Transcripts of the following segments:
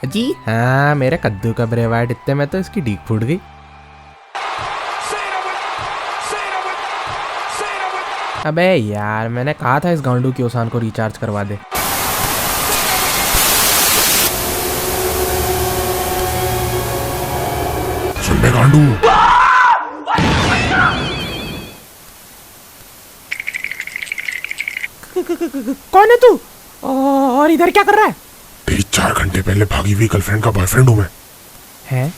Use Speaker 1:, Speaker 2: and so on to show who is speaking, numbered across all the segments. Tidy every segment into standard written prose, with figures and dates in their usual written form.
Speaker 1: जी हाँ, मेरे कद्दू का ब्रेवाइट इतने में तो इसकी डीक फूट गई। अबे यार, मैंने कहा था इस गांडू की ओसान को रिचार्ज करवा दे।
Speaker 2: सुन बे गांडू,
Speaker 1: कौन है तू और इधर क्या कर रहा है?
Speaker 2: 3-4 घंटे पहले भागी हुई गर्लफ्रेंड का बॉयफ्रेंड हूँ मैं।
Speaker 1: है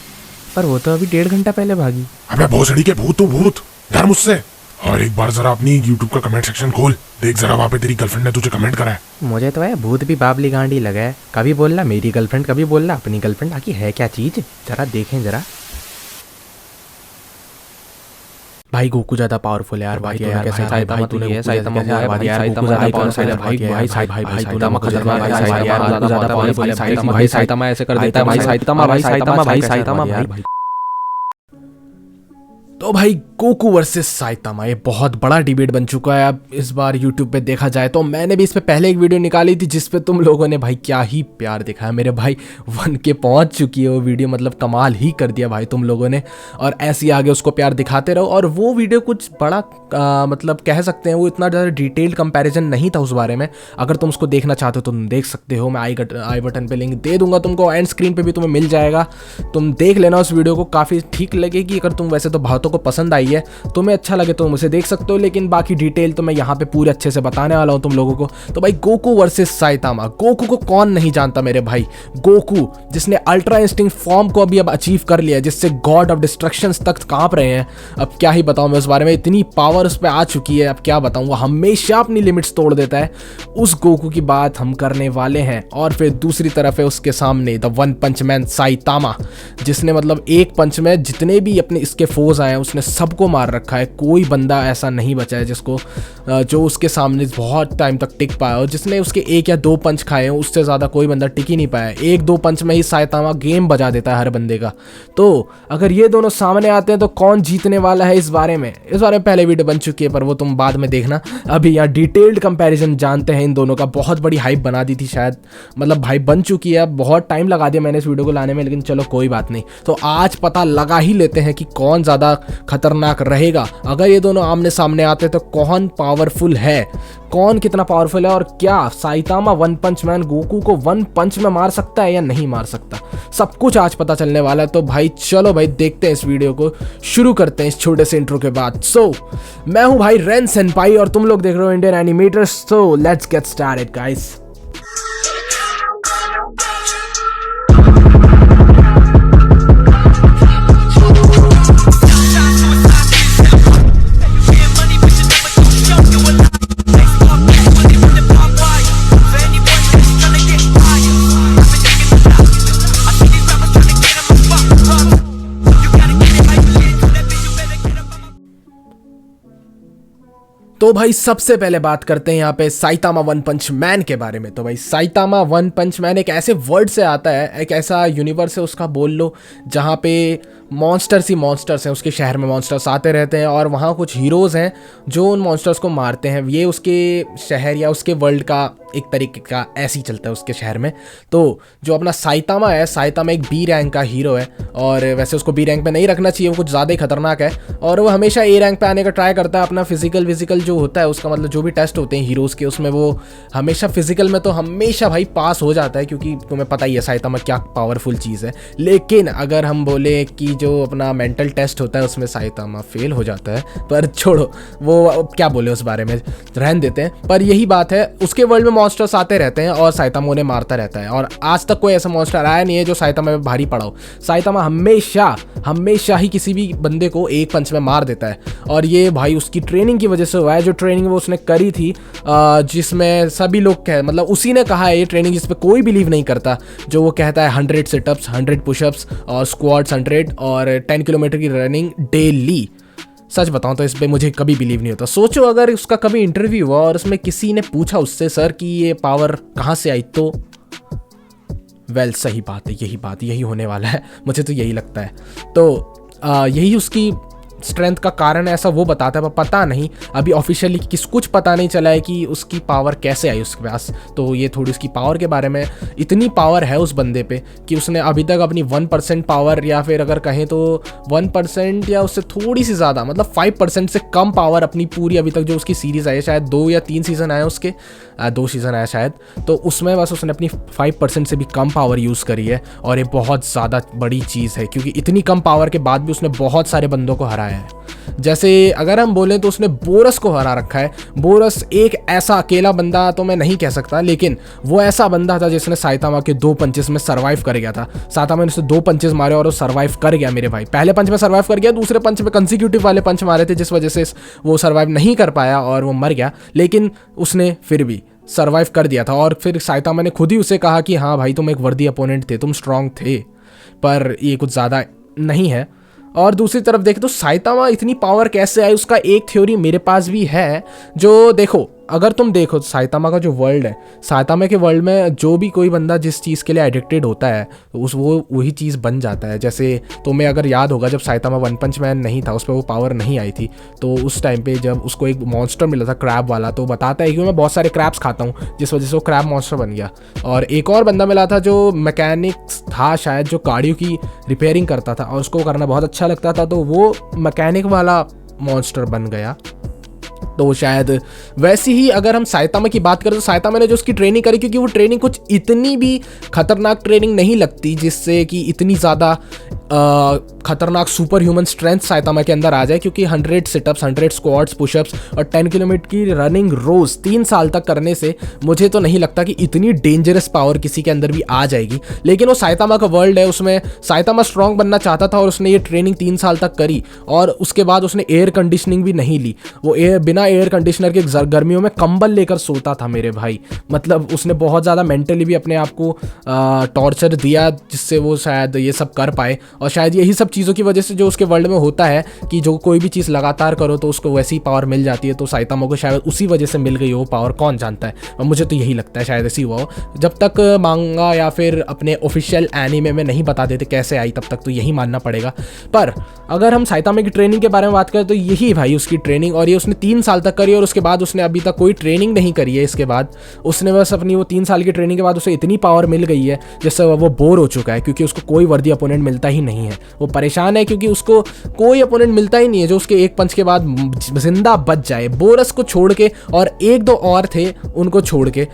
Speaker 1: पर वो तो अभी 1.5 घंटा पहले भागी।
Speaker 2: अबे भोसड़ी के भूत, तू भूत डर मुझसे। और एक बार जरा अपनी YouTube का कमेंट सेक्शन खोल, देख जरा वहाँ पे तेरी गर्लफ्रेंड ने तुझे कमेंट करा है।
Speaker 1: मुझे तो है भूत भी बाबली गांडी लगा है, कभी बोलना मेरी गर्लफ्रेंड, कभी बोलना अपनी गर्लफ्रेंड। आखिर है क्या चीज, जरा देखें जरा। भाई गोकू ज्यादा पावरफुल है यार। भाई यार कैसे साइतामा तूने ये साइतामा हुआ है भाई यार, गोकू ज्यादा पावरफुल है भाई। भाई तूने मत कर भाई, यार ज्यादा पावरफुल है भाई। साइतामा ऐसे कर देता है भाई, साइतामा भाई, साइतामा भाई, साइतामा भाई। तो भाई गोकू वर्सेस साइतामा ये बहुत बड़ा डिबेट बन चुका है अब इस बार यूट्यूब पे देखा जाए तो। मैंने भी इस पे पहले एक वीडियो निकाली थी जिसपे तुम लोगों ने भाई क्या ही प्यार दिखाया मेरे भाई। 1K पहुंच चुकी है वो वीडियो, मतलब कमाल ही कर दिया भाई तुम लोगों ने। और ऐसे ही आगे उसको प्यार दिखाते रहो। और वो वीडियो कुछ बड़ा मतलब कह सकते हैं वो इतना ज़्यादा डिटेल्ड कंपैरिजन नहीं था उस बारे में। अगर तुम उसको देखना चाहते हो तो तुम देख सकते हो, मैं आई बटन पे लिंक दे दूंगा तुमको, एंड स्क्रीन पे भी तुम्हें मिल जाएगा। तुम देख लेना उस वीडियो को, काफ़ी ठीक लगेगी। अगर तुम वैसे तो बहुतों को पसंद आई है, तुम्हें अच्छा लगे तो तुम उसे देख सकते हो, लेकिन बाकी डिटेल तो मैं यहाँ पे पूरे अच्छे से बताने वाला हूँ तुम लोगों को। तो भाई गोकू वर्सेस साइतामा। गोकू को कौन नहीं जानता मेरे भाई, गोकू जिसने अल्ट्रा इंस्टिंक्ट फॉर्म को अब अचीव कर लिया, जिससे गॉड ऑफ डिस्ट्रक्शंस तक कांप रहे हैं। अब क्या ही बताऊं मैं उस बारे में, इतनी पावर उस पर आ चुकी है, अब क्या बताऊं। वो हमेशा अपनी लिमिट्स तोड़ देता है। उस गोकू की बात हम करने वाले हैं। और फिर दूसरी तरफ है उसके सामने the one punch man Saitama, जिसने मतलब एक पंच में जितने भी अपने इसके फोर्स आए हैं उसने सबको मार रखा है। कोई बंदा ऐसा नहीं बचा है जिसको जो उसके सामने बहुत टाइम तक टिक पाया। और जिसने उसके 1 या 2 पंच खाए हैं उससे ज़्यादा कोई बंदा टिक ही नहीं पाया। 1-2 पंच में ही साइतामा गेम बजा देता है हर बंदे का। तो अगर ये दोनों सामने आते हैं तो कौन जीतने वाला है, इस बारे में पहले वीडियो बन चुकी है, पर वो तुम बाद में देखना। अभी यहाँ डिटेल्ड कंपैरिजन जानते हैं इन दोनों का। बहुत बड़ी हाइप बना दी थी शायद, मतलब भाई बन चुकी है। बहुत टाइम लगा दिया मैंने इस वीडियो को लाने में, लेकिन चलो कोई बात नहीं। तो आज पता लगा ही लेते हैं कि कौन ज़्यादा खतरनाक रहेगा। अगर ये दोनों आमने सामने आते तो कौन पावरफुल है, कौन कितना पावरफुल है, और क्या Saitama one punch man Goku को 1 पंच में मार सकता है या नहीं मार सकता, सब कुछ आज पता चलने वाला है। तो भाई चलो भाई देखते हैं इस वीडियो को, शुरू करते हैं इस छोटे से इंट्रो के बाद। मैं हूं भाई रेन सेनपाई और तुम लोग देख रहे हो Indian animators. So let's get started guys. तो भाई सबसे पहले बात करते हैं यहाँ पे साइतामा वन पंच मैन के बारे में। तो भाई साइतामा वन पंच मैन एक ऐसे वर्ड से आता है, एक ऐसा यूनिवर्स है उसका बोल लो, जहाँ पे मॉन्स्टर्स ही मॉन्स्टर्स हैं। उसके शहर में मॉन्स्टर्स आते रहते हैं और वहाँ कुछ हीरोज़ हैं जो उन मॉन्स्टर्स को मारते हैं। ये उसके शहर या उसके वर्ल्ड का एक तरीके का ऐसे ही चलता है उसके शहर में। तो जो अपना साइतामा है, साइतामा एक बी रैंक का हीरो है, और वैसे उसको बी रैंक पे नहीं रखना चाहिए, वो कुछ ज़्यादा ही खतरनाक है। और वो हमेशा ए रैंक पे आने का ट्राई करता है। अपना फिजिकल जो होता है उसका, मतलब जो भी टेस्ट होते हैं हीरोज़ के, उसमें वो हमेशा फिजिकल में तो हमेशा भाई पास हो जाता है, क्योंकि तुम्हें पता ही है साइतामा क्या पावरफुल चीज़ है। लेकिन अगर हम बोले कि जो अपना मेंटल टेस्ट होता है उसमें साइतामा फेल हो जाता है, पर छोड़ो वो क्या बोले उस बारे में, रहन देते हैं। पर यही बात है, उसके वर्ल्ड में मॉन्स्टर्स आते रहते हैं और साइतामा उन्हें मारता रहता है। और आज तक कोई ऐसा मॉन्स्टर आया नहीं है जो साइतामा में भारी पड़ा हो। साइतामा हमेशा ही किसी भी बंदे को 1 पंच में मार देता है। और ये भाई उसकी ट्रेनिंग की वजह से हुआ है, जो ट्रेनिंग वो उसने करी थी, जिसमें सभी लोग मतलब उसी ने कहा है ये ट्रेनिंग जिस पे कोई बिलीव नहीं करता, जो वो कहता है 100 सिटअप्स, 100 पुशअप्स और स्क्वाट्स 100 और 10 किलोमीटर की रनिंग डेली। सच बताऊं तो इस पे मुझे कभी बिलीव नहीं होता। सोचो अगर उसका कभी इंटरव्यू हुआ और उसमें किसी ने पूछा उससे, सर कि ये पावर कहाँ से आई, तो वेल सही बात है, यही होने वाला है, मुझे तो यही लगता है। तो यही उसकी स्ट्रेंथ का कारण है ऐसा वो बताता है, पर पता नहीं अभी ऑफिशियली कुछ पता नहीं चला है कि उसकी पावर कैसे आई उसके पास। तो ये थोड़ी उसकी पावर के बारे में, इतनी पावर है उस बंदे पे कि उसने अभी तक अपनी 1% पावर, या फिर अगर कहें तो 1% या उससे थोड़ी सी ज़्यादा, मतलब 5% से कम पावर अपनी पूरी अभी तक जो उसकी सीरीज़ आई है, शायद 2 या 3 सीज़न आए उसके, 2 सीज़न आया शायद, तो उसमें बस उसने अपनी 5% से भी कम पावर यूज़ करी है। और ये बहुत ज़्यादा बड़ी चीज़ है क्योंकि इतनी कम पावर के बाद भी उसने बहुत सारे बंदों को हराया है। जैसे अगर हम बोलें तो उसने बोरस को हरा रखा है। बोरस एक ऐसा अकेला बंदा तो मैं नहीं कह सकता, लेकिन वो ऐसा बंदा था जिसने साइतामा के 2 पंचेस में सर्वाइव कर गया था। साइतामा ने उसे 2 पंचेस मारे और वो सर्वाइव कर गया मेरे भाई। पहले पंच में सर्वाइव कर गया, दूसरे पंच में कंसिक्यूटिव वाले पंच मारे थे जिस वजह से वो सर्वाइव नहीं कर पाया और वो मर गया, लेकिन उसने फिर भी सर्वाइव कर दिया था। और फिर साइतामा ने खुद ही उसे कहा कि हाँ भाई तुम एक वर्दी अपोनेंट थे, तुम स्ट्रांग थे, पर ये कुछ ज़्यादा नहीं है। और दूसरी तरफ देखें तो साइतामा इतनी पावर कैसे आई, उसका एक थ्योरी मेरे पास भी है। जो देखो, अगर तुम देखो साइतामा का जो वर्ल्ड है, साइतामा के वर्ल्ड में जो भी कोई बंदा जिस चीज़ के लिए एडिक्टेड होता है वो वही चीज़ बन जाता है। जैसे तुम्हें अगर याद होगा जब साइतामा वन पंच मैन नहीं था, उस पर वो पावर नहीं आई थी, तो उस टाइम पे जब उसको एक मॉन्स्टर मिला था क्रैब वाला, तो बताता है कि मैं बहुत सारे क्रैब्स खाता हूँ, जिस वजह से वो क्रैब मॉन्स्टर बन गया। और एक और बंदा मिला था जो मैकेनिक्स था शायद, जो गाड़ियों की रिपेयरिंग करता था और उसको करना बहुत अच्छा लगता था, तो वो मैकेनिक वाला मॉन्स्टर बन गया। तो शायद वैसी ही अगर हम साइतामा की बात करें तो साइतामा ने जो उसकी ट्रेनिंग करी, क्योंकि वो ट्रेनिंग कुछ इतनी भी खतरनाक ट्रेनिंग नहीं लगती जिससे कि इतनी ज़्यादा खतरनाक सुपर ह्यूमन स्ट्रेंथ साइतामा के अंदर आ जाए, क्योंकि 100 सिटअप्स, 100 स्क्वाट्स, पुशअप्स और 10 किलोमीटर की रनिंग रोज़ 3 साल तक करने से मुझे तो नहीं लगता कि इतनी डेंजरस पावर किसी के अंदर भी आ जाएगी। लेकिन वो साइतामा का वर्ल्ड है, उसमें साइतामा स्ट्रांग बनना चाहता था और उसने ये ट्रेनिंग 3 साल तक करी और उसके बाद उसने एयर कंडीशनिंग भी नहीं ली। वो बिना एयर कंडीशनर के गर्मियों में कंबल लेकर सोता था मेरे भाई। मतलब उसने बहुत ज़्यादा मेंटली भी अपने आप को टॉर्चर दिया जिससे वो शायद ये सब कर पाए। और शायद यही सब चीज़ों की वजह से जो उसके वर्ल्ड में होता है कि जो कोई भी चीज़ लगातार करो तो उसको वैसी पावर मिल जाती है। तो साइतामा को शायद उसी वजह से मिल गई वो पावर, कौन जानता है। और मुझे तो यही लगता है शायद ऐसी हुआ हो। जब तक मांगा या फिर अपने ऑफिशियल एनीमे में नहीं बता देते कैसे आई, तब तक तो यही मानना पड़ेगा। पर अगर हम साइतामा की ट्रेनिंग के बारे में बात करें तो यही भाई उसकी ट्रेनिंग, और ये उसने 3 साल तक करी और उसके बाद उसने अभी तक कोई ट्रेनिंग नहीं करी है। इसके बाद उसने बस अपनी वो 3 साल की ट्रेनिंग के बाद उसे इतनी पावर मिल गई है जिससे वो बोर हो चुका है, क्योंकि उसको कोई वर्दी अपोनेंट मिलता ही नहीं है। वो परेशान है क्योंकि उसको कोई अपोनेंट मिलता ही नहीं है जो उसके एक पंच के बाद जिंदा बच जाए। बोरस को छोड़ के और 1-2 और थे, उनको छोड़ के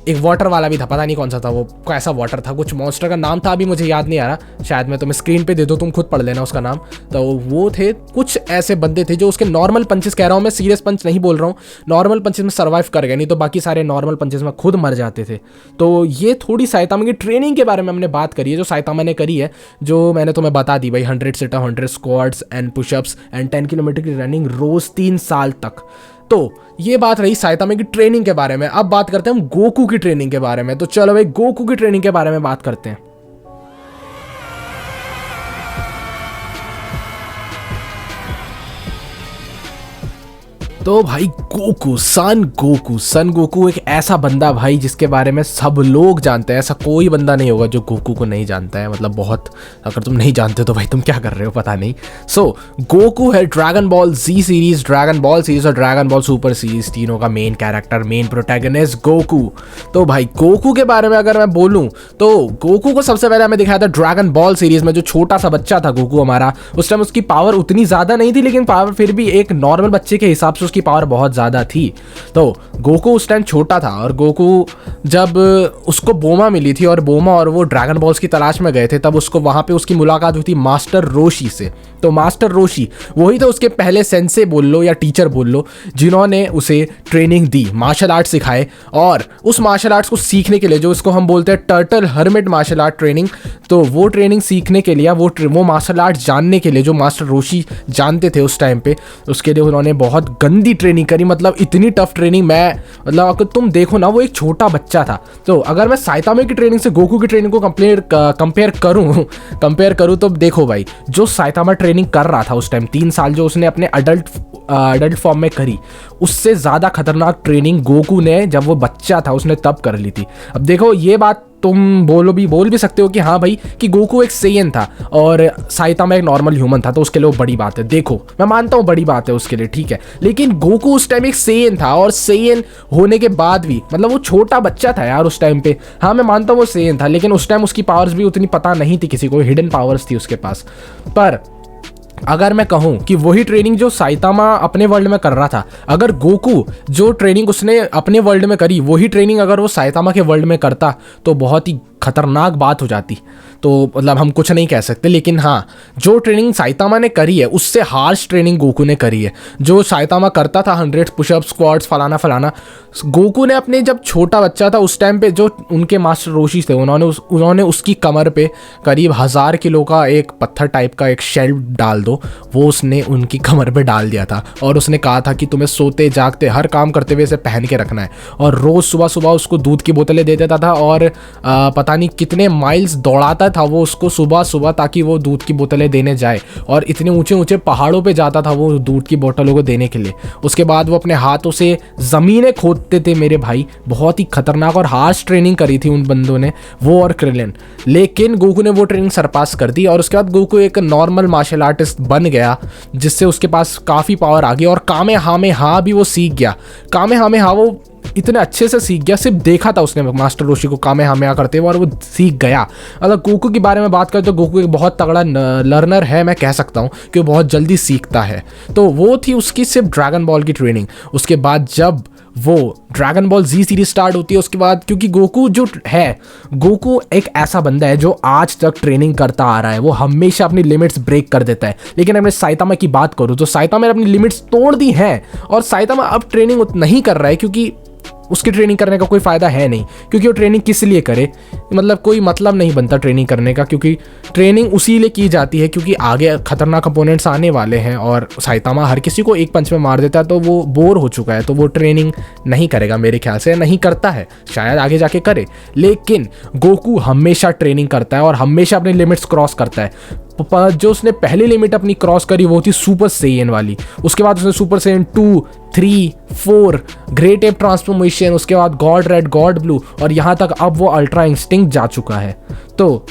Speaker 1: एक वाटर वाला भी था, पता नहीं कौन सा था वो, कैसा वाटर था, कुछ मॉन्स्टर का नाम था, अभी मुझे याद नहीं आ रहा। शायद मैं तुम्हें स्क्रीन पे दे दूँ, तुम खुद पढ़ लेना उसका नाम। तो वो थे कुछ ऐसे बंदे थे जो उसके नॉर्मल पंचेस, कह रहा हूँ मैं, सीरियस पंच नहीं बोल रहा हूँ, नॉर्मल पंचेस में सर्वाइव कर गए, नहीं तो बाकी सारे नॉर्मल पंचेस में खुद मर जाते थे। तो ये थोड़ी साइतामा की ट्रेनिंग के बारे में हमने बात करी है जो साइतामा ने करी है, जो मैंने तुम्हें बता दी भाई। 100 situp, 100 squats and pushups and 10 kilometre की रनिंग रोज 3 साल तक। तो ये बात रही साइतामा की ट्रेनिंग के बारे में। अब बात करते हैं हम गोकू की ट्रेनिंग के बारे में। तो चलो भाई गोकू की ट्रेनिंग के बारे में बात करते हैं। तो भाई गोकू, सन गोकू एक ऐसा बंदा भाई जिसके बारे में सब लोग जानते हैं। ऐसा कोई बंदा नहीं होगा जो गोकू को नहीं जानता है। मतलब बहुत, अगर तुम नहीं जानते तो भाई तुम क्या कर रहे हो पता नहीं। सो गोकू है ड्रैगन बॉल जी सीरीज, ड्रैगन बॉल सीरीज और ड्रैगन बॉल सुपर सीरीज तीनों का main character, main protagonist Goku. तो भाई गोकू के बारे में अगर मैं बोलूँ तो गोकू को सबसे पहले हमें दिखाया था ड्रैगन बॉल सीरीज में, जो छोटा सा बच्चा था गोकू हमारा। उस टाइम उसकी पावर उतनी ज़्यादा नहीं थी, लेकिन पावर फिर भी एक नॉर्मल बच्चे के हिसाब से पावर बहुत ज़्यादा थी। तो गोकू उस टाइम छोटा था और गोकू जब उसको बोमा मिली थी और बोमा और वो ड्रैगन बॉल्स की तलाश में गए थे, तब उसको वहाँ पे उसकी मुलाकात हुई थी मास्टर रोशी से। तो मास्टर रोशी वही तो उसके पहले सेंसे बोल लो या टीचर बोल लो, जिन्होंने उसे ट्रेनिंग दी, मार्शल आर्ट सिखाए। और उस मार्शल आर्ट्स को सीखने के लिए, जो इसको हम बोलते हैं turtle hermit martial art training, तो वो ट्रेनिंग सीखने के लिए, वो मार्शल आर्ट जानने के लिए जो मास्टर रोशी जानते थे उस टाइम पे, उसके लिए उन्होंने बहुत गंदी ट्रेनिंग करी। मतलब इतनी टफ ट्रेनिंग, मैं मतलब अगर तुम देखो ना, वो एक छोटा बच्चा था। तो अगर मैं साइतामा की ट्रेनिंग से गोकू की ट्रेनिंग को कंपेयर करूं तो देखो भाई, जो साइतामा ट्रेनिंग कर रहा था उस टाइम 3 साल जो उसने अपने अडल्ट फॉर्म में करी, उससे ज़्यादा खतरनाक ट्रेनिंग गोकू ने जब वो बच्चा था उसने तब कर ली थी। अब देखो ये बात तुम बोल भी सकते हो कि हाँ भाई कि गोकू एक सेयन था और साइतामा एक नॉर्मल ह्यूमन था, तो उसके लिए वो बड़ी बात है। देखो मैं मानता हूँ बड़ी बात है उसके लिए, ठीक है, लेकिन गोकू उस टाइम एक सेयन था और सेयन होने के बाद भी मतलब वो छोटा बच्चा था यार उस टाइम पे। हाँ मैं मानता हूँ वो सेयन था, लेकिन उस टाइम उसकी पावर्स भी उतनी पता नहीं थी किसी को, हिडन पावर्स थी उसके पास। पर अगर मैं कहूँ कि वही ट्रेनिंग जो साइतामा अपने वर्ल्ड में कर रहा था, अगर गोकू जो ट्रेनिंग उसने अपने वर्ल्ड में करी वही ट्रेनिंग अगर वो साइतामा के वर्ल्ड में करता तो बहुत ही खतरनाक बात हो जाती। तो मतलब हम कुछ नहीं कह सकते, लेकिन हाँ जो ट्रेनिंग साइतामा ने करी है उससे हार्श ट्रेनिंग गोकू ने करी है। जो साइतामा करता था 100 पुशअप स्क्वाट्स फलाना फलाना, गोकू ने अपने जब छोटा बच्चा था उस टाइम पे जो उनके मास्टर रोशी थे उन्होंने उसकी कमर पे करीब 1000 किलो का एक पत्थर टाइप का एक शेल डाल दो, वो उसने उनकी कमर पे डाल दिया था और उसने कहा था कि तुम्हें सोते जागते हर काम करते हुए इसे पहन के रखना है। और रोज़ सुबह सुबह उसको दूध की बोतलें दे देता था और पता नहीं कितने माइल्स दौड़ाता था वो उसको सुबह सुबह ताकि वो दूध की बोतलें देने जाए, और इतने ऊंचे ऊंचे पहाड़ों पे जाता था वो दूध की बोतलों को देने के लिए। उसके बाद वो अपने हाथों से ज़मीनें खोदते थे मेरे भाई, बहुत ही खतरनाक और हार्श ट्रेनिंग करी थी उन बंदों ने, वो और क्रिलिन। लेकिन गोकू ने वो ट्रेनिंग सरपास कर दी और उसके बाद गोकू एक नॉर्मल मार्शल आर्टिस्ट बन गया, जिससे उसके पास काफ़ी पावर आ गई और कामेहामेहा भी वो सीख गया। कामेहामेहा वो इतने अच्छे से सीख गया, सिर्फ देखा था उसने मास्टर रोशी को कामेहामेहा करते हुए और वो सीख गया। अगर गोकू के बारे में बात करें तो गोकू एक बहुत तगड़ा लर्नर है, मैं कह सकता हूँ कि वो बहुत जल्दी सीखता है। तो वो थी उसकी सिर्फ ड्रैगन बॉल की ट्रेनिंग। उसके बाद जब वो ड्रैगन बॉल जी सीरीज स्टार्ट होती है उसके बाद, क्योंकि गोकू जो है, गोकू एक ऐसा बंदा है जो आज तक ट्रेनिंग करता आ रहा है, वो हमेशा अपनी लिमिट्स ब्रेक कर देता है। लेकिन अगर मैं साइतामा की बात करूँ तो साइतामा ने अपनी लिमिट्स तोड़ दी हैं और साइतामा अब ट्रेनिंग नहीं कर रहा है, क्योंकि उसकी ट्रेनिंग करने का कोई फ़ायदा है नहीं। क्योंकि वो ट्रेनिंग किस लिए करे, मतलब कोई मतलब नहीं बनता ट्रेनिंग करने का, क्योंकि ट्रेनिंग उसी लिए की जाती है क्योंकि आगे खतरनाक अपोनेंट्स आने वाले हैं और साइतामा हर किसी को एक पंच में मार देता है, तो वो बोर हो चुका है, तो वो ट्रेनिंग नहीं करेगा मेरे ख्याल से, नहीं करता है, शायद आगे जाके करे। लेकिन गोकू हमेशा ट्रेनिंग करता है और हमेशा अपनी लिमिट्स क्रॉस करता है। जो उसने पहली लिमिट अपनी क्रॉस करी वो थी सुपर सेयन वाली, उसके बाद उसने super Saiyan 2, 3, 4, great app transformation, उसके बाद गॉड रेड, गॉड ब्लू, और यहाँ तक अब वो अल्ट्रा इंस्टिंक्ट जा चुका है। तो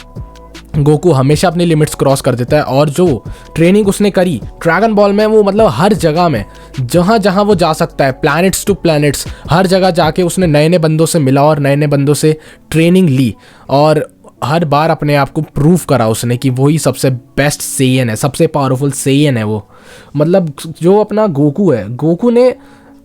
Speaker 1: गोकू हमेशा अपनी लिमिट्स क्रॉस कर देता है और जो ट्रेनिंग उसने करी ड्रैगन बॉल में, वो मतलब हर जगह में जहाँ जहाँ वो जा सकता है, प्लैनेट्स टू प्लैनेट्स, हर जगह जाके उसने नए नए बंदों से मिला और नए नए बंदों से ट्रेनिंग ली और हर बार अपने आप को प्रूव करा उसने कि वही सबसे बेस्ट सेयन है, सबसे पावरफुल सेयन है वो। मतलब जो अपना गोकू है, गोकू ने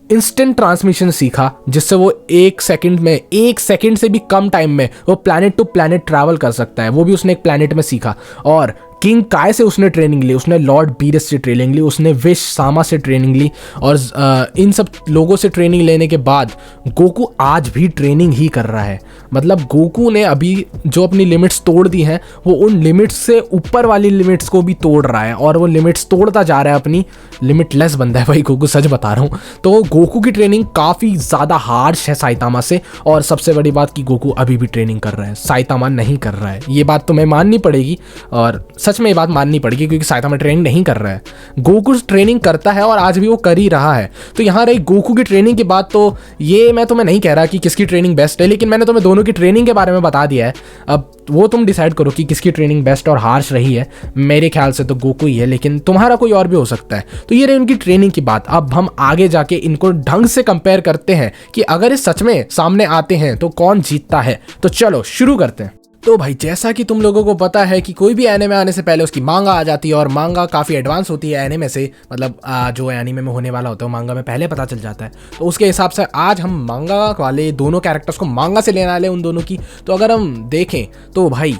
Speaker 1: इंस्टेंट ट्रांसमिशन सीखा जिससे वो 1 सेकंड से भी कम टाइम में वो प्लैनेट टू प्लैनेट ट्रैवल कर सकता है, वो भी उसने एक प्लैनेट में सीखा। और किंग काय से उसने ट्रेनिंग ली, उसने लॉर्ड बीरस से ट्रेनिंग ली, उसने विश सामा से ट्रेनिंग ली और इन सब लोगों से ट्रेनिंग लेने के बाद गोकू आज भी ट्रेनिंग ही कर रहा है। मतलब गोकू ने अभी जो अपनी लिमिट्स तोड़ दी हैं वो उन लिमिट्स से ऊपर वाली लिमिट्स को भी तोड़ रहा है और वो लिमिट्स तोड़ता जा रहा है, अपनी लिमिटलेस बंदा है भाई गोकू, सच बता रहा हूँ। तो गोकू की ट्रेनिंग काफ़ी ज़्यादा हार्श है साइतामा से, और सबसे बड़ी बात कि गोकू अभी भी ट्रेनिंग कर रहा है, साइतामा नहीं कर रहा है। ये बात तुम्हें माननी पड़ेगी और सच में ये बात माननी पड़ेगी क्योंकि साइतामा ट्रेनिंग नहीं कर रहा है, गोकू ट्रेनिंग करता है और आज भी वो कर ही रहा है। तो यहाँ रही गोकू की ट्रेनिंग की बात, तो ये मैं तुम्हें नहीं कह रहा कि किसकी ट्रेनिंग बेस्ट है, लेकिन मैंने तुम्हें दोनों की ट्रेनिंग के बारे में बता दिया है। अब वो तुम डिसाइड करो कि किसकी ट्रेनिंग बेस्ट और हार्श रही है। मेरे ख्याल से तो गोकू ही है, लेकिन तुम्हारा कोई और भी हो सकता है। तो ये रही उनकी ट्रेनिंग की बात। अब हम आगे जाके इनको ढंग से कंपेयर करते हैं कि अगर ये सच में सामने आते हैं तो कौन जीतता है। तो चलो शुरू करते हैं। तो भाई जैसा कि तुम लोगों को पता है कि कोई भी एनिमे आने से पहले उसकी मांगा आ जाती है और मांगा काफ़ी एडवांस होती है एनिमे से, मतलब जो एनिमे में होने वाला होता है वो मांगा में पहले पता चल जाता है। तो उसके हिसाब से आज हम मांगा वाले दोनों कैरेक्टर्स को मांगा से लेने वाले उन दोनों की। तो अगर हम देखें तो भाई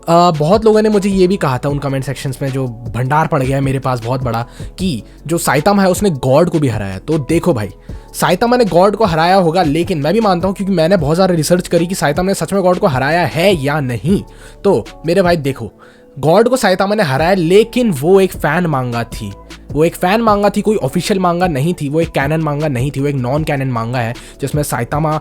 Speaker 1: बहुत लोगों ने मुझे ये भी कहा था उन कमेंट सेक्शंस में, जो भंडार पड़ गया है मेरे पास बहुत बड़ा, कि जो साइतामा है उसने गॉड को भी हराया। तो देखो भाई साइतामा ने गॉड को हराया होगा, लेकिन मैं भी मानता हूँ क्योंकि मैंने बहुत सारी रिसर्च करी कि साइतामा ने सच में गॉड को हराया है या नहीं। तो मेरे भाई देखो, गॉड को साइतामा ने हराया, लेकिन वो एक फैन मांगा थी, वो एक फैन मांगा थी, कोई ऑफिशियल मांगा नहीं थी, वो एक कैनन मांगा नहीं थी, वो एक नॉन कैनन मांगा है जिसमें साइतामा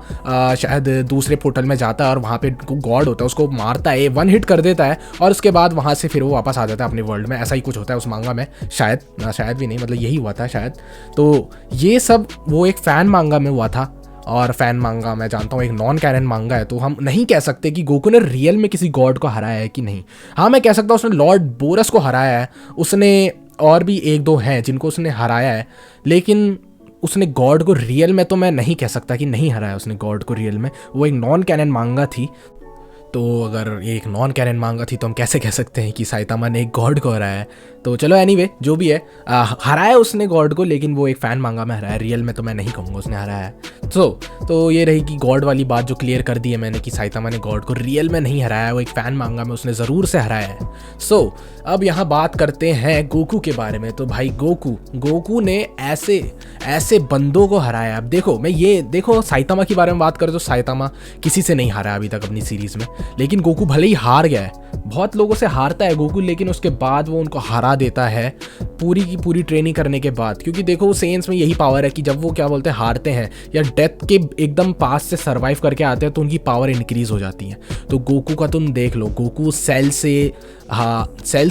Speaker 1: शायद दूसरे पोर्टल में जाता है और वहाँ पे गॉड होता है, उसको मारता है, 1 हिट कर देता है और उसके बाद वहाँ से फिर वो वापस आ जाता है अपने वर्ल्ड में। ऐसा ही कुछ होता है उस मांगा में, शायद भी नहीं, मतलब यही हुआ था शायद। तो ये सब वो एक फ़ैन मांगा में हुआ था और फैन मांगा मैं जानता हूँ, एक नॉन कैनन मांगा है, तो हम नहीं कह सकते कि गोकू ने रियल में किसी गॉड को हराया है कि नहीं। हाँ मैं कह सकता हूँ उसने लॉर्ड बोरस को हराया है, उसने और भी एक दो हैं जिनको उसने हराया है, लेकिन उसने गॉड को रियल में तो मैं नहीं कह सकता कि नहीं हराया उसने गॉड को रियल में। वो एक नॉन कैनन मांगा थी, तो अगर ये एक नॉन कैनन मांगा थी तो हम कैसे कह सकते हैं कि साइतामा ने एक गॉड को हराया है। तो चलो एनीवे जो भी है, हराया उसने गॉड को, लेकिन वो एक फ़ैन मांगा में हराया, रियल में तो मैं नहीं कहूँगा उसने हराया है। तो ये रही कि गॉड वाली बात जो क्लियर कर दी है मैंने कि साइतामा ने गॉड को रियल में नहीं हराया, वो एक फ़ैन मांगा में उसने ज़रूर से हराया है। अब यहाँ बात करते हैं गोकू के बारे में। तो भाई गोकू ने ऐसे बंदों को हराया। अब देखो साइतामा के बारे में बात करें तो साइतामा किसी से नहीं हारा अभी तक अपनी सीरीज़ में, लेकिन गोकू भले ही हार गया है, बहुत लोगों से हारता है गोकू, लेकिन उसके बाद वो उनको हरा देता है पूरी की पूरी ट्रेनिंग करने के बाद। क्योंकि देखो सेंस में यही पावर है कि जब वो क्या बोलते हैं हारते हैं या डेथ के एकदम पास से सर्वाइव करके आते हैं तो उनकी पावर इंक्रीज हो जाती है। तो गोकू का तुम देख लो, गोकू सेल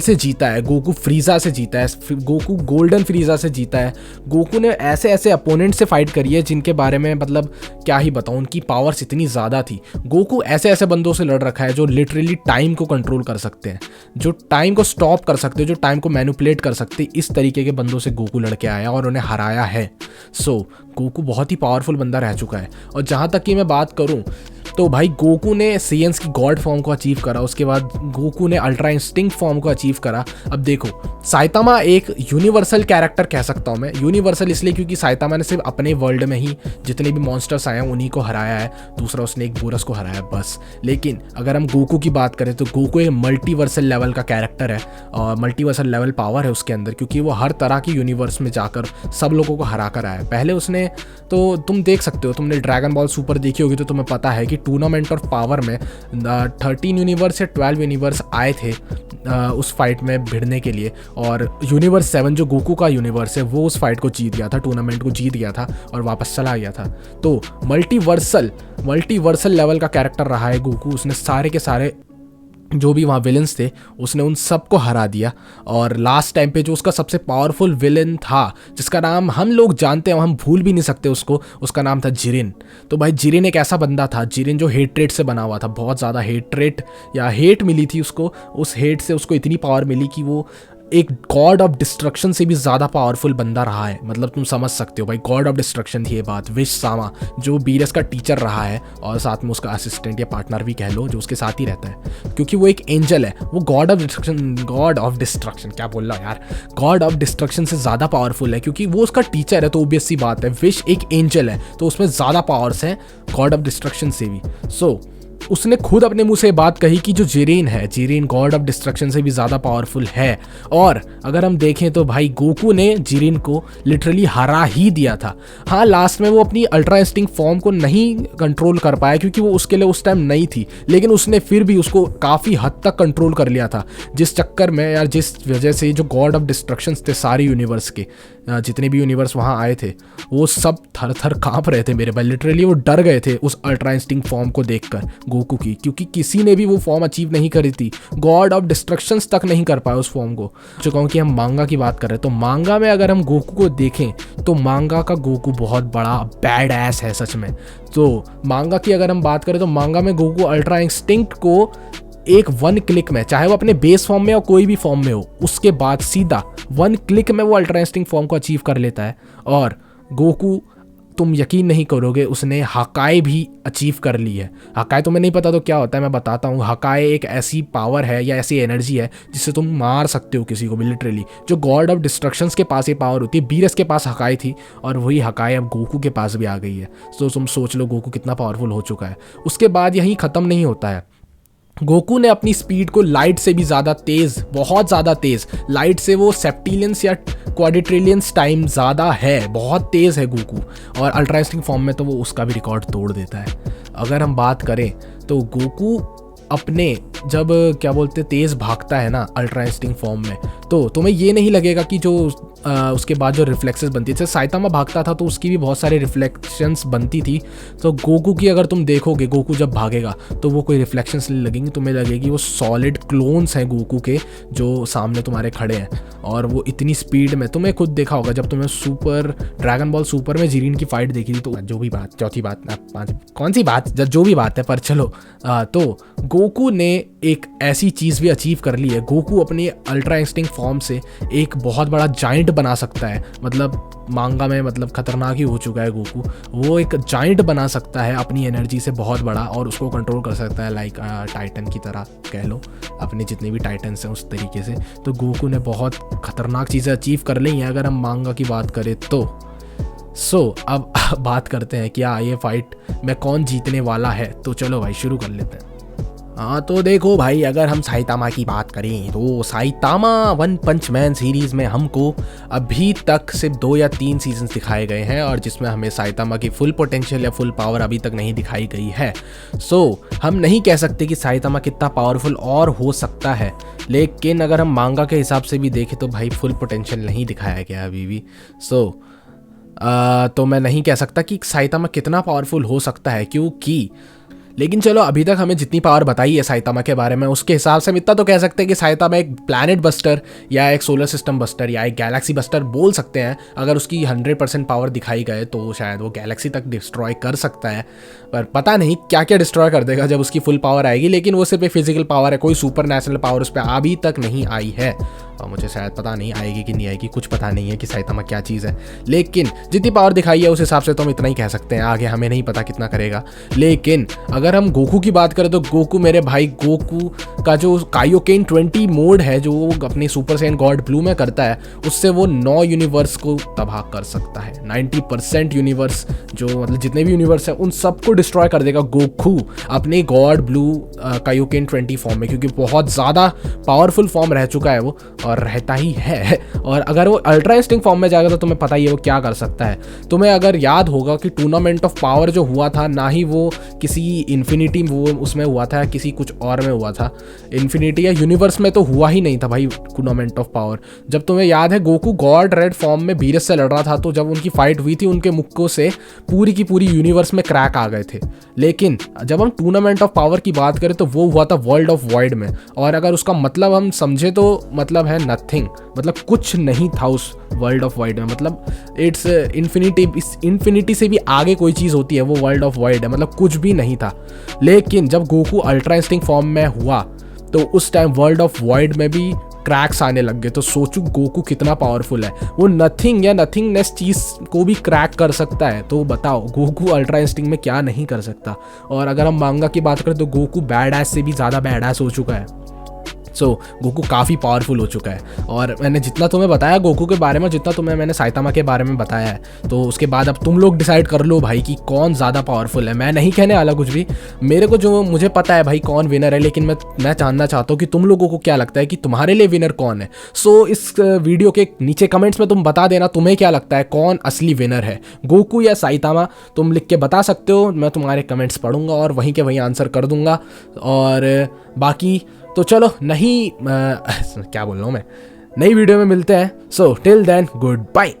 Speaker 1: से जीता है, गोकू फ्रीजा से जीता है, गोकू गोल्डन फ्रीजा से जीता है। गोकू ने ऐसे अपोनेंट से फाइट करी है जिनके बारे में मतलब क्या ही बताऊं, उनकी पावर्स इतनी ज़्यादा थी। गोकू ऐसे बंदों से लड़ रखा है जो लिटरली टाइम को कंट्रोल कर सकते हैं, जो टाइम को स्टॉप कर सकते हैं, जो टाइम को मैनिपुलेट कर सकते हैं। इस तरीके के बंदों से गोकू लड़के आया और उन्हें हराया है। गोकू बहुत ही पावरफुल बंदा रह चुका है। और जहाँ तक कि मैं बात करूँ तो भाई गोकू ने सेयन्स की गॉड फॉर्म को अचीव करा, उसके बाद गोकू ने अल्ट्रा इंस्टिंक्ट फॉर्म को अचीव करा। अब देखो साइतामा एक यूनिवर्सल कैरेक्टर कह सकता हूँ मैं, यूनिवर्सल इसलिए क्योंकि साइतामा ने सिर्फ अपने वर्ल्ड में ही जितने भी मॉन्स्टर्स आए हैं उन्हीं को हराया है, दूसरा उसने एक बोरस को हराया बस। लेकिन अगर हम गोकू की बात करें तो गोकू एक मल्टीवर्सल लेवल का कैरेक्टर है और मल्टीवर्सल लेवल पावर है उसके अंदर, क्योंकि वो हर तरह की यूनिवर्स में जाकर सब लोगों को हरा कर आया है। पहले उसने तो तुम देख सकते हो, तुमने ड्रैगन बॉल सुपर देखी होगी तो तुम्हें पता है कि टूर्नामेंट ऑफ पावर में 13 यूनिवर्स या 12 यूनिवर्स आए थे उस फाइट में भिड़ने के लिए, और यूनिवर्स 7 जो गोकू का यूनिवर्स है वो उस फाइट को जीत गया था, टूर्नामेंट को जीत गया था और वापस चला गया था। तो मल्टीवर्सल लेवल का कैरेक्टर रहा है गोकू। उसने सारे के सारे जो भी वहाँ विलन्स थे उसने उन सबको हरा दिया। और लास्ट टाइम पे जो उसका सबसे पावरफुल विलन था जिसका नाम हम लोग जानते हैं, हम भूल भी नहीं सकते उसको, उसका नाम था जिरिन। तो भाई जिरिन एक ऐसा बंदा था, जिरिन जो हेट्रेट से बना हुआ था, बहुत ज़्यादा हेट मिली थी उसको, उस हेट से उसको इतनी पावर मिली कि वो एक गॉड ऑफ डिस्ट्रक्शन से भी ज़्यादा पावरफुल बंदा रहा है। मतलब तुम समझ सकते हो भाई, गॉड ऑफ डिस्ट्रक्शन थी ये बात। विश सामा जो बीरस का टीचर रहा है और साथ में उसका असिस्टेंट या पार्टनर भी कह लो जो उसके साथ ही रहता है, क्योंकि वो एक एंजल है, वो गॉड ऑफ डिस्ट्रक्शन क्या बोल रहा यार, गॉड ऑफ डिस्ट्रक्शन से ज़्यादा पावरफुल है क्योंकि वो उसका टीचर है। तो ऑब्वियस सी बात है, विश एक एंजल है तो उसमें ज़्यादा पावर्स हैं गॉड ऑफ डिस्ट्रक्शन से भी। उसने खुद अपने मुंह से बात कही कि जो जिरिन गॉड ऑफ डिस्ट्रक्शन से भी ज़्यादा पावरफुल है। और अगर हम देखें तो भाई गोकू ने जिरिन को लिटरली हरा ही दिया था। हाँ लास्ट में वो अपनी अल्ट्रा इंस्टिंक्ट फॉर्म को नहीं कंट्रोल कर पाया क्योंकि वो उसके लिए उस टाइम नहीं थी, लेकिन उसने फिर भी उसको काफ़ी हद तक कंट्रोल कर लिया था, जिस चक्कर में यार जिस वजह से जो गॉड ऑफ डिस्ट्रक्शन थे सारे यूनिवर्स के, जितने भी यूनिवर्स वहाँ आए थे वो सब थर थर काँप रहे थे मेरे भाई, लिटरली वो डर गए थे उस अल्ट्रा इंस्टिंक्ट फॉर्म को देखकर गोकू की, क्योंकि किसी ने भी वो फॉर्म अचीव नहीं करी थी, गॉड ऑफ डिस्ट्रक्शंस तक नहीं कर पाया उस फॉर्म को। जो कहूँ कि हम मांगा की बात कर रहे हैं तो मांगा में अगर हम गोकू को देखें तो मांगा का गोकू बहुत बड़ा बैड एस है सच में। तो मांगा की अगर हम बात करें तो मांगा में गोकू अल्ट्रा इंस्टिंक्ट को एक 1 क्लिक में, चाहे वो अपने बेस फॉर्म में हो कोई भी फॉर्म में हो, उसके बाद सीधा 1 क्लिक में वो अल्ट्रा इंस्टिंक्ट फॉर्म को अचीव कर लेता है। और गोकू तुम यकीन नहीं करोगे उसने हकाई भी अचीव कर ली है। हकाई तुम्हें नहीं पता तो क्या होता है मैं बताता हूँ। हकाई एक ऐसी पावर है या ऐसी एनर्जी है जिससे तुम मार सकते हो किसी को भी लिटरली। जो गॉड ऑफ डिस्ट्रक्शंस के पास ये पावर होती है, बीरस के पास हकाई थी और वही हकाई अब गोकू के पास भी आ गई है। तो तुम सोच लो गोकू कितना पावरफुल हो चुका है। उसके बाद यहीं ख़त्म नहीं होता है, गोकू ने अपनी स्पीड को लाइट से भी ज़्यादा तेज़, बहुत ज़्यादा तेज़, लाइट से वो सेप्टिलियंस या क्वाड्रिट्रिलियंस टाइम ज़्यादा है, बहुत तेज़ है गोकू। और अल्ट्रा इंस्टिंक्ट फॉर्म में तो वो उसका भी रिकॉर्ड तोड़ देता है। अगर हम बात करें तो गोकू अपने जब क्या बोलते तेज़ भागता है ना अल्ट्रा इंस्टिंक्ट फॉर्म में, तो तुम्हें ये नहीं लगेगा कि जो उसके बाद जो रिफ्लेक्सेस बनती थी, साइतामा भागता था तो उसकी भी बहुत सारी रिफ्लेक्शंस बनती थी। तो गोकू की अगर तुम देखोगे, गोकू जब भागेगा तो वो कोई रिफ्लेक्शंस नहीं लगेंगी, तुम्हें लगेगी वो सॉलिड क्लोन्स हैं गोकू के जो सामने तुम्हारे खड़े हैं। और वो इतनी स्पीड में, तुम्हें खुद देखा होगा जब तुमने सुपर ड्रैगन बॉल सुपर में जीरिन की फाइट देखी थी, तो जो भी बात, चौथी बात, कौन सी बात, जो भी बात है, पर चलो तो गोकू ने एक ऐसी चीज़ भी अचीव कर ली है। गोकू अपनी अल्ट्रा इंस्टिंक्ट फॉर्म से एक बहुत बड़ा जाइंट बना सकता है, मतलब मांगा में मतलब खतरनाक ही हो चुका है गोकू। वो एक जाइंट बना सकता है अपनी एनर्जी से बहुत बड़ा, और उसको कंट्रोल कर सकता है लाइक टाइटन की तरह कह लो, अपने जितने भी टाइटन्स हैं उस तरीके से। तो गोकू ने बहुत खतरनाक चीज़ें अचीव कर ली हैं अगर हम मांगा की बात करें तो। अब बात करते हैं कि ये फाइट में कौन जीतने वाला है। तो चलो भाई शुरू कर लेते हैं। हाँ तो देखो भाई, अगर हम साइतामा की बात करें तो Saitama one punch man series में हमको अभी तक सिर्फ 2 या 3 सीजन्स दिखाए गए हैं, और जिसमें हमें साइतामा की फुल पोटेंशियल या फुल पावर अभी तक नहीं दिखाई गई है। हम नहीं कह सकते कि साइतामा कितना पावरफुल और हो सकता है, लेकिन अगर हम मांगा के हिसाब से भी देखें तो भाई फुल पोटेंशियल नहीं दिखाया गया अभी भी। तो मैं नहीं कह सकता कि साइतामा कितना पावरफुल हो सकता है, क्योंकि लेकिन चलो अभी तक हमें जितनी पावर बताई है साइतामा के बारे में, उसके हिसाब से हम इतना तो कह सकते हैं कि साइतामा एक प्लैनेट बस्टर या एक सोलर सिस्टम बस्टर या एक गैलेक्सी बस्टर बोल सकते हैं। अगर उसकी 100% पावर दिखाई गए तो शायद वो गैलेक्सी तक डिस्ट्रॉय कर सकता है, पर पता नहीं क्या क्या डिस्ट्रॉय कर देगा जब उसकी फुल पावर आएगी। लेकिन वो सिर्फ एक फिजिकल पावर है, कोई सुपर नेचुरल पावर उस पर अभी तक नहीं आई है, और मुझे शायद पता नहीं आएगी कि नहीं आएगी, कुछ पता नहीं है कि साइतामा क्या चीज़ है। लेकिन जितनी पावर दिखाई है उस हिसाब से तो हम इतना ही कह सकते हैं, आगे हमें नहीं पता कितना करेगा। लेकिन अगर हम गोकू की बात करें तो गोकू मेरे भाई, गोकू का जो कायोकेन 20 मोड है जो वो अपनी सुपर सैयन गॉड ब्लू में करता है, उससे वो 9 यूनिवर्स को तबाह कर सकता है। 90% यूनिवर्स, जो मतलब जितने भी यूनिवर्स हैं उन सबको डिस्ट्रॉय कर देगा गोकू अपने गॉड ब्लू कायोकेन 20 फॉर्म में, क्योंकि बहुत ज़्यादा पावरफुल फॉर्म रह चुका है वो, और रहता ही है। और अगर वो अल्ट्रा इंस्टिंक्ट फॉर्म में जाएगा तो तुम्हें पता ही है वो क्या कर सकता है। तुम्हें अगर याद होगा कि टूर्नामेंट ऑफ पावर जो हुआ था, ना ही वो किसी इन्फिनिटी वो उसमें हुआ था, किसी कुछ और में हुआ था, इन्फिनिटी या यूनिवर्स में तो हुआ ही नहीं था भाई टूर्नामेंट ऑफ पावर। जब तुम्हें याद है गोकू गॉड रेड फॉर्म में वीरस से लड़ रहा था, तो जब उनकी फाइट हुई थी उनके मुक्कों से पूरी की पूरी यूनिवर्स में क्रैक आ गए थे। लेकिन जब हम टूर्नामेंट ऑफ पावर की बात करें तो वो हुआ था वर्ल्ड ऑफ वॉइड में, और अगर उसका मतलब हम समझे तो मतलब है नथिंग, मतलब कुछ नहीं था उस वर्ल्ड ऑफ वॉइड में, मतलब इट्स इन्फिनिटी, इस इन्फिनिटी से भी आगे कोई चीज़ होती है वो वर्ल्ड ऑफ वॉइड है, मतलब कुछ भी नहीं था। लेकिन जब गोकू अल्ट्रा इंस्टिंक्ट फॉर्म में हुआ तो उस टाइम वर्ल्ड ऑफ वॉइड में भी क्रैक्स आने लग गए। तो सोचो गोकू कितना पावरफुल है, वो नथिंग या नथिंगनेस चीज़ को भी क्रैक कर सकता है। तो बताओ गोकू अल्ट्रा इंस्टिंक्ट में क्या नहीं कर सकता। और अगर हम मांगा की बात करें तो गोकू बैड एस से भी ज़्यादा बैड एस हो चुका है। गोकू काफ़ी पावरफुल हो चुका है। और मैंने जितना तुम्हें बताया गोकू के बारे में, जितना तुम्हें मैंने साइतामा के बारे में बताया है, तो उसके बाद अब तुम लोग डिसाइड कर लो भाई कि कौन ज़्यादा पावरफुल है। मैं नहीं कहने वाला कुछ भी, मेरे को जो मुझे पता है भाई कौन विनर है, लेकिन मैं जानना चाहता हूँ कि तुम लोगों को क्या लगता है कि तुम्हारे लिए विनर कौन है। इस वीडियो के नीचे कमेंट्स में तुम बता देना तुम्हें क्या लगता है कौन असली विनर है, गोकू या साइतामा। तुम लिख के बता सकते हो, मैं तुम्हारे कमेंट्स पढ़ूंगा और वहीं के वहीं आंसर कर दूंगा। और बाकी तो चलो क्या बोल रहा हूँ मैं, नई वीडियो में मिलते हैं। Till then good bye.